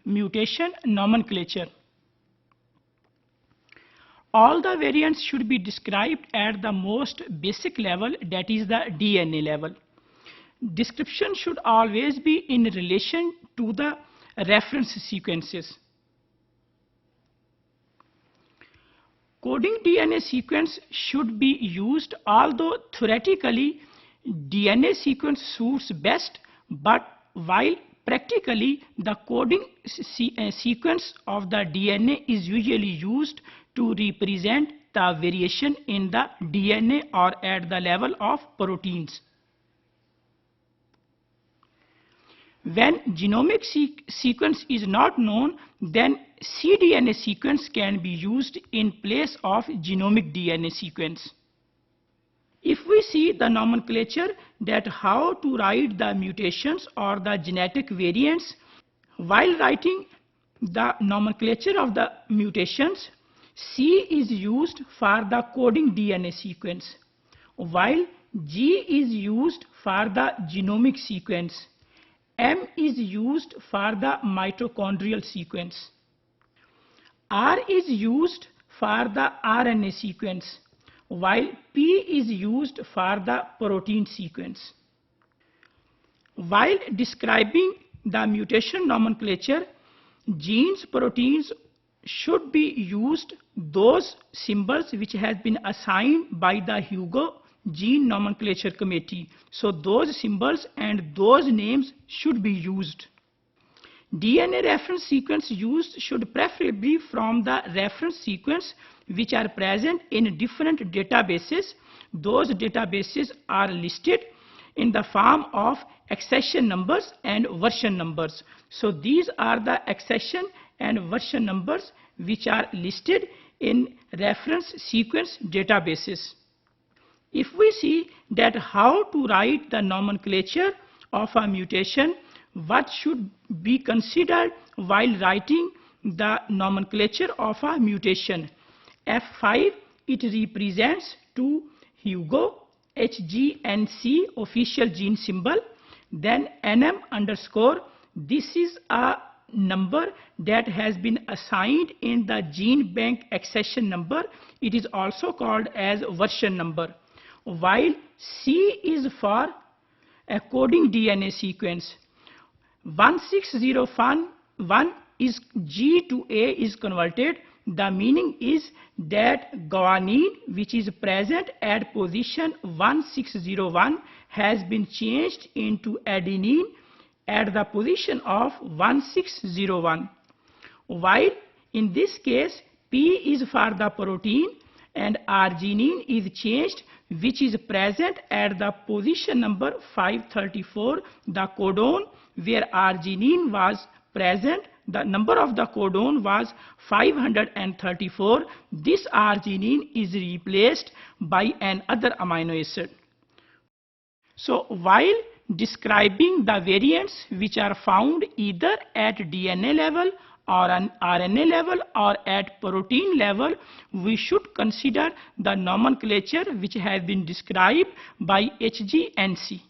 mutation nomenclature. All the variants should be described at the most basic level, that is the DNA level. Description should always be in relation to the reference sequences. Coding DNA sequence should be used, although theoretically DNA sequence suits best, but while practically the coding sequence of the DNA is usually used to represent the variation in the DNA or at the level of proteins. When genomic sequence is not known, then cDNA sequence can be used in place of genomic DNA sequence. If we see the nomenclature, that how to write the mutations or the genetic variants, while writing the nomenclature of the mutations, C is used for the coding DNA sequence, while G is used for the genomic sequence. M is used for the mitochondrial sequence. R is used for the RNA sequence, while P is used for the protein sequence. While describing the mutation nomenclature, genes, proteins should be used those symbols which has been assigned by the Hugo Gene Nomenclature Committee. So those symbols and those names should be used. DNA reference sequence used should preferably from the reference sequence which are present in different databases. Those databases are listed in the form of accession numbers and version numbers. So these are the accession and version numbers which are listed in reference sequence databases. If we see that how to write the nomenclature of a mutation, what should be considered while writing the nomenclature of a mutation. F5, it represents to Hugo HGNC official gene symbol. Then NM underscore, this is a number that has been assigned in the gene bank accession number. It is also called as version number. While C is for a coding DNA sequence. 1601 is G to A is converted. The meaning is that guanine, which is present at position 1601, has been changed into adenine at the position of 1601. While in this case P is for the protein and arginine is changed, which is present at the position number 534, the codon where arginine was present, the number of the codon was 534. This arginine is replaced by another amino acid. So while describing the variants which are found either at DNA level or an RNA level or at protein level, we should consider the nomenclature which has been described by HGNC.